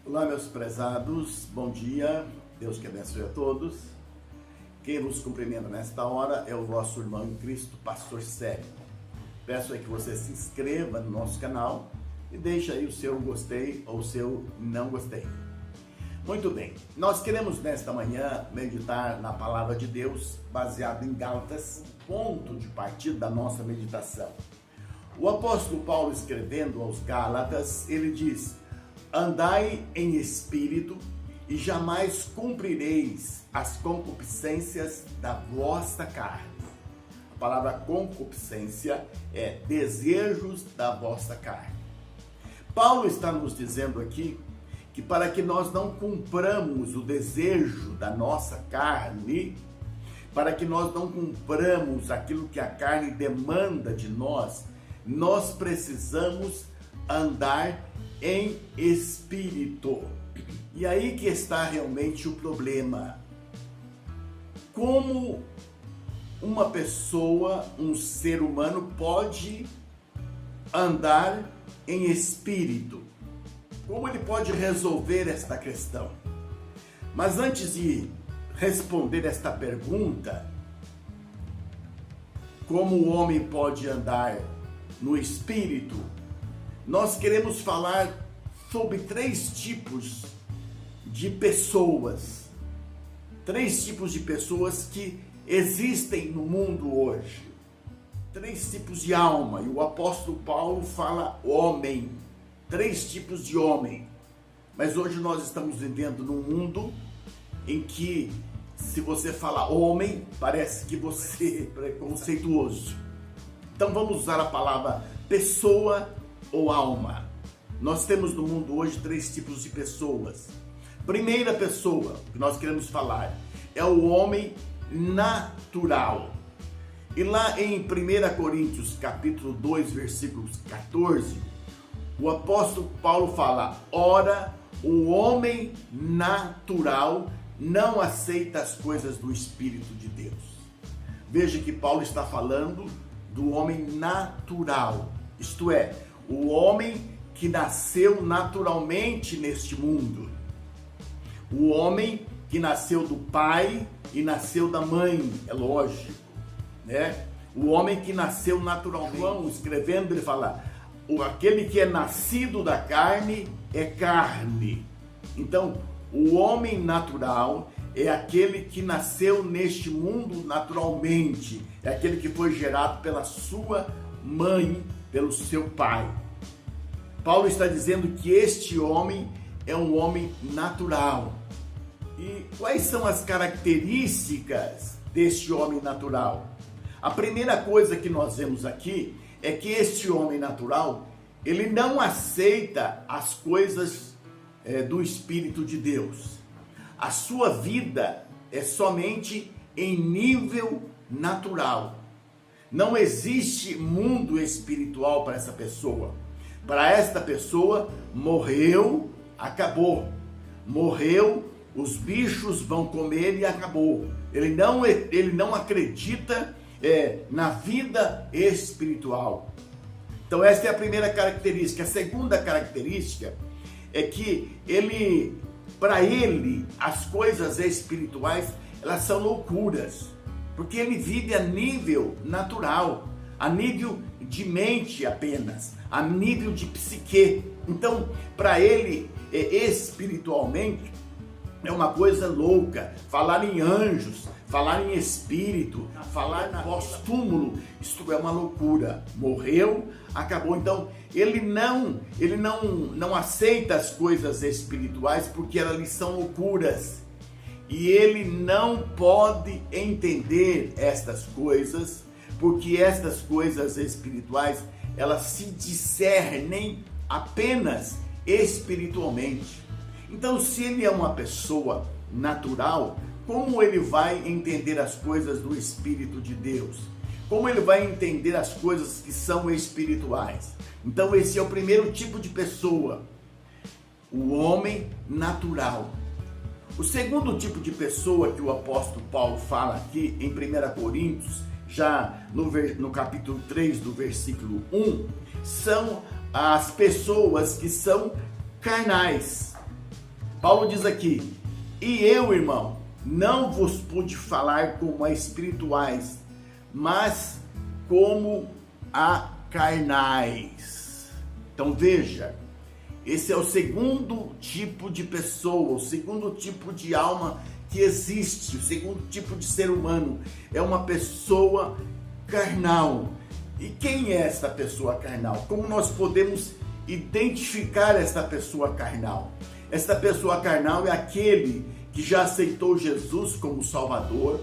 Olá, meus prezados, bom dia, Deus que abençoe a todos. Quem nos cumprimenta nesta hora é o vosso irmão em Cristo, Pastor Célio. Peço aí que você se inscreva no nosso canal e deixe aí o seu gostei ou o seu não gostei. Muito bem, nós queremos nesta manhã meditar na palavra de Deus, baseado em Gálatas, ponto de partida da nossa meditação. O apóstolo Paulo, escrevendo aos Gálatas, ele diz: andai em espírito e jamais cumprireis as concupiscências da vossa carne. A palavra concupiscência é desejos da vossa carne. Paulo está nos dizendo aqui que para que nós não cumpramos o desejo da nossa carne, para que nós não cumpramos aquilo que a carne demanda de nós, nós precisamos andar em espírito. E aí que está realmente o problema. Como uma pessoa, um ser humano pode andar em espírito? Como ele pode resolver esta questão? Mas antes de responder esta pergunta, como o homem pode andar no espírito, nós queremos falar sobre três tipos de pessoas. Três tipos de pessoas que existem no mundo hoje. Três tipos de alma. E o apóstolo Paulo fala homem. Três tipos de homem. Mas hoje nós estamos vivendo num mundo em que, se você falar homem, parece que você é preconceituoso. Então vamos usar a palavra pessoa ou alma. Nós temos no mundo hoje três tipos de pessoas. Primeira pessoa que nós queremos falar é o homem natural. E lá em 1 Coríntios capítulo 2, versículos 14, o apóstolo Paulo fala: ora, o homem natural não aceita as coisas do Espírito de Deus. Veja que Paulo está falando do homem natural, isto é, o homem que nasceu naturalmente neste mundo. O homem que nasceu do pai e nasceu da mãe, é lógico, né? O homem que nasceu naturalmente. João, escrevendo, ele fala: aquele que é nascido da carne é carne. Então, o homem natural é aquele que nasceu neste mundo naturalmente, é aquele que foi gerado pela sua mãe, pelo seu pai. Paulo está dizendo que este homem é um homem natural. E quais são as características deste homem natural? A primeira coisa que nós vemos aqui é que este homem natural, ele não aceita as coisas do Espírito de Deus. A sua vida é somente em nível natural. Não existe mundo espiritual para essa pessoa. Para esta pessoa, morreu, acabou. Morreu, os bichos vão comer e acabou. Ele não acredita na vida espiritual. Então esta é a primeira característica. A segunda característica é que para ele, as coisas espirituais, elas são loucuras. Porque ele vive a nível natural, a nível de mente apenas, a nível de psique. Então, para ele, espiritualmente, é uma coisa louca. Falar em anjos, falar em espírito, falar na pós-túmulo, isto é uma loucura. Morreu, acabou. Então, ele não aceita as coisas espirituais porque elas lhe são loucuras. E ele não pode entender estas coisas, porque estas coisas espirituais, elas se discernem apenas espiritualmente. Então, se ele é uma pessoa natural, como ele vai entender as coisas do Espírito de Deus? Como ele vai entender as coisas que são espirituais? Então, esse é o primeiro tipo de pessoa, o homem natural. O segundo tipo de pessoa que o apóstolo Paulo fala aqui em 1 Coríntios, já no capítulo 3 do versículo 1, são as pessoas que são carnais. Paulo diz aqui: e eu, irmão, não vos pude falar como a espirituais, mas como a carnais. Então veja, esse é o segundo tipo de pessoa, o segundo tipo de alma que existe, o segundo tipo de ser humano, é uma pessoa carnal. E quem é essa pessoa carnal? Como nós podemos identificar essa pessoa carnal? Essa pessoa carnal é aquele que já aceitou Jesus como Salvador,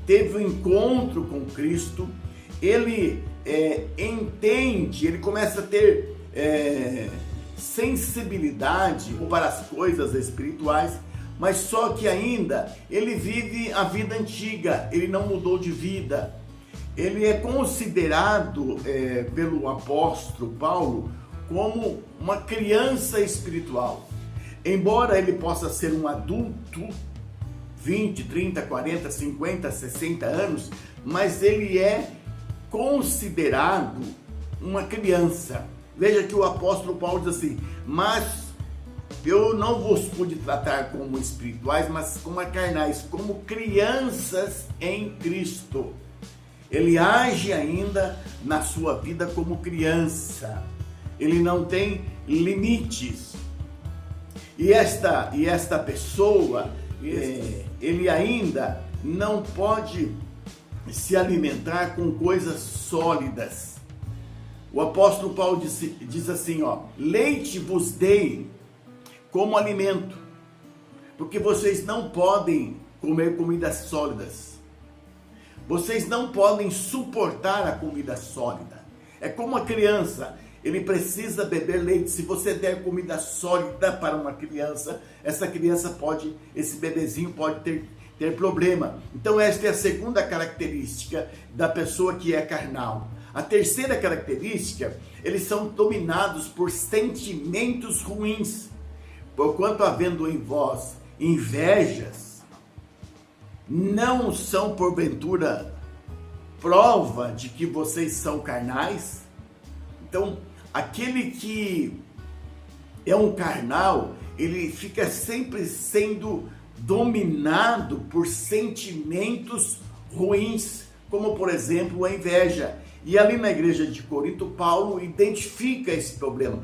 teve um encontro com Cristo, ele entende, ele começa a ter sensibilidade para as coisas espirituais, mas só que ainda ele vive a vida antiga, ele não mudou de vida. Ele é considerado pelo apóstolo Paulo como uma criança espiritual. Embora ele possa ser um adulto, 20, 30, 40, 50, 60 anos, mas ele é considerado uma criança. Veja que o apóstolo Paulo diz assim: mas eu não vos pude tratar como espirituais, mas como carnais, como crianças em Cristo. Ele age ainda na sua vida como criança. Ele não tem limites. E esta pessoa, ele ainda não pode se alimentar com coisas sólidas. O apóstolo Paulo diz assim, leite vos dei como alimento, porque vocês não podem comer comidas sólidas. Vocês não podem suportar a comida sólida. É como a criança, ele precisa beber leite. Se você der comida sólida para uma criança, esse bebezinho pode ter problema. Então esta é a segunda característica da pessoa que é carnal. A terceira característica, eles são dominados por sentimentos ruins. Porquanto havendo em vós invejas, não são porventura prova de que vocês são carnais? Então, aquele que é um carnal, ele fica sempre sendo dominado por sentimentos ruins, como por exemplo a inveja. E ali na igreja de Corinto, Paulo identifica esse problema.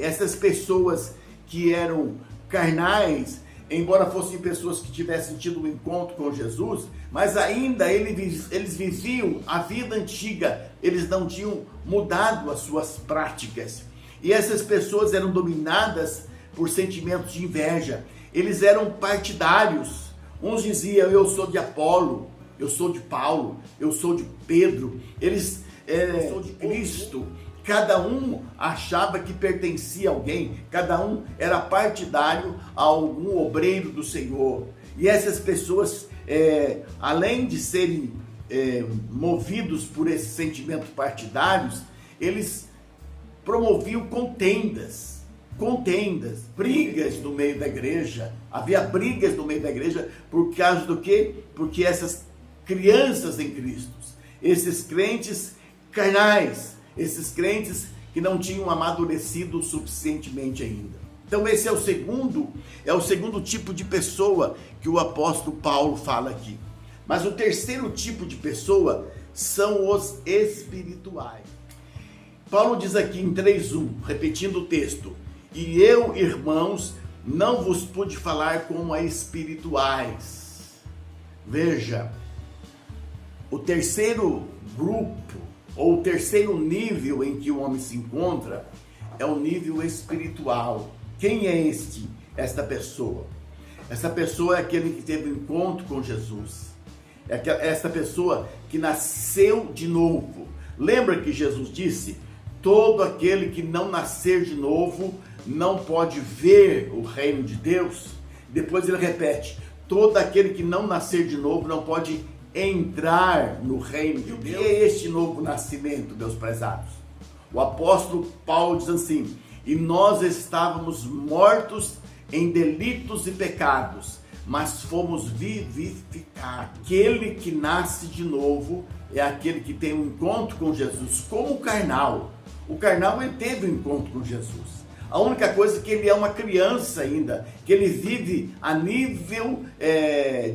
Essas pessoas que eram carnais, embora fossem pessoas que tivessem tido um encontro com Jesus, mas ainda eles viviam a vida antiga, eles não tinham mudado as suas práticas. E essas pessoas eram dominadas por sentimentos de inveja. Eles eram partidários. Uns diziam: eu sou de Apolo, eu sou de Paulo, eu sou de Pedro. Eles sou de Cristo. Cada um achava que pertencia a alguém, cada um era partidário a algum obreiro do Senhor. E essas pessoas, além de serem movidos por esses sentimentos partidários, eles promoviam contendas, brigas no meio da igreja. Havia brigas no meio da igreja por causa do quê? Porque essas crianças em Cristo, esses crentes carnais, esses crentes que não tinham amadurecido suficientemente ainda. Então esse é o segundo tipo de pessoa que o apóstolo Paulo fala aqui. Mas o terceiro tipo de pessoa são os espirituais. Paulo diz aqui em 3:1, repetindo o texto: e eu, irmãos, não vos pude falar como a espirituais. Veja, o terceiro grupo, ou o terceiro nível em que o homem se encontra, é o nível espiritual. Quem é esta pessoa? Essa pessoa é aquele que teve um encontro com Jesus. É essa pessoa que nasceu de novo. Lembra que Jesus disse: todo aquele que não nascer de novo não pode ver o reino de Deus? Depois ele repete: todo aquele que não nascer de novo não pode entrar no reino de Deus. O que é este novo nascimento, meus prezados? O apóstolo Paulo diz assim: e nós estávamos mortos em delitos e pecados, mas fomos vivificados. Aquele que nasce de novo é aquele que tem um encontro com Jesus, como o carnal. O carnal, ele teve um encontro com Jesus. A única coisa é que ele é uma criança ainda, que ele vive a nível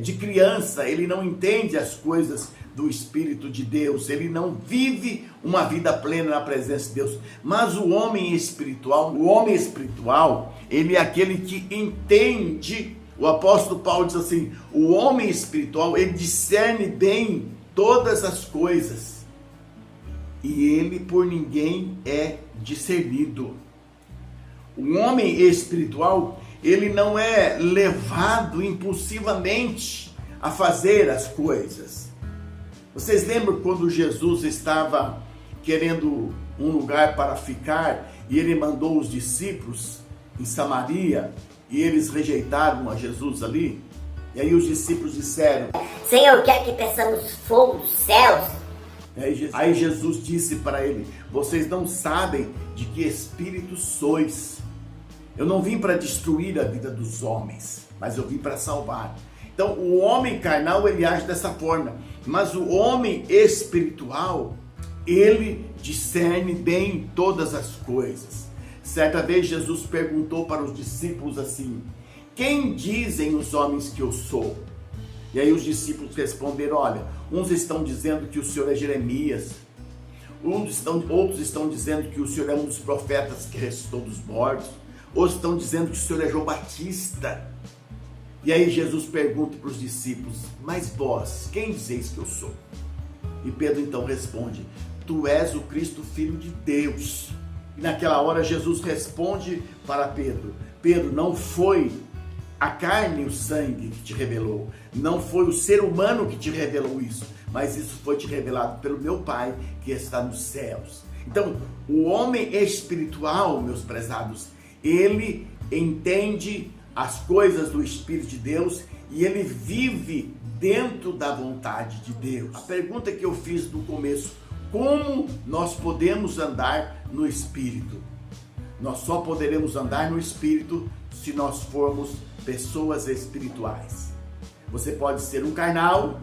de criança, ele não entende as coisas do Espírito de Deus, ele não vive uma vida plena na presença de Deus. Mas o homem espiritual, ele é aquele que entende. O apóstolo Paulo diz assim: o homem espiritual, ele discerne bem todas as coisas, e ele por ninguém é discernido. O homem espiritual, ele não é levado impulsivamente a fazer as coisas. Vocês lembram quando Jesus estava querendo um lugar para ficar e ele mandou os discípulos em Samaria e eles rejeitaram a Jesus ali? E aí os discípulos disseram: Senhor, quer que peçamos fogo dos céus? Aí Jesus disse para ele: vocês não sabem de que espírito sois. Eu não vim para destruir a vida dos homens, mas eu vim para salvar. Então o homem carnal, ele age dessa forma, mas o homem espiritual, ele discerne bem todas as coisas. Certa vez Jesus perguntou para os discípulos assim: quem dizem os homens que eu sou? E aí os discípulos responderam: olha, uns estão dizendo que o Senhor é Jeremias, outros estão dizendo que o Senhor é um dos profetas que ressuscitou dos mortos, outros estão dizendo que o Senhor é João Batista. E aí Jesus pergunta para os discípulos: mas vós, quem dizeis que eu sou? E Pedro então responde: tu és o Cristo, Filho de Deus. E naquela hora Jesus responde para Pedro: Pedro, não foi a carne e o sangue que te revelou, não foi o ser humano que te revelou isso, mas isso foi te revelado pelo meu Pai que está nos céus. Então, o homem espiritual, meus prezados, ele entende as coisas do Espírito de Deus e ele vive dentro da vontade de Deus. A pergunta que eu fiz no começo: como nós podemos andar no Espírito? Nós só poderemos andar no Espírito se nós formos pessoas espirituais. Você pode ser um carnal,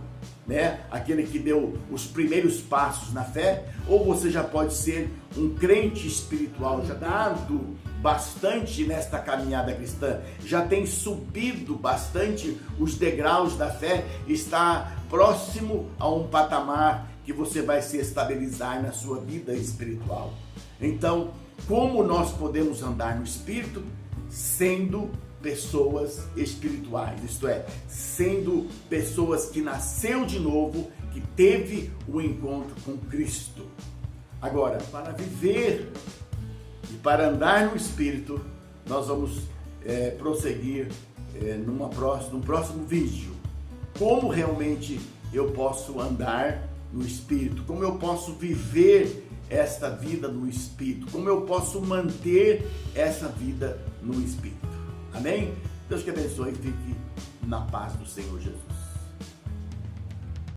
né? Aquele que deu os primeiros passos na fé, ou você já pode ser um crente espiritual, já dado bastante nesta caminhada cristã, já tem subido bastante os degraus da fé, está próximo a um patamar que você vai se estabilizar na sua vida espiritual. Então, como nós podemos andar no Espírito? Sendo pessoas espirituais, isto é, sendo pessoas que nasceu de novo, que teve um encontro com Cristo. Agora, para viver e para andar no Espírito, nós vamos prosseguir num próximo vídeo. Como realmente eu posso andar no Espírito? Como eu posso viver esta vida no Espírito? Como eu posso manter essa vida no Espírito? Amém? Deus te abençoe e fique na paz do Senhor Jesus.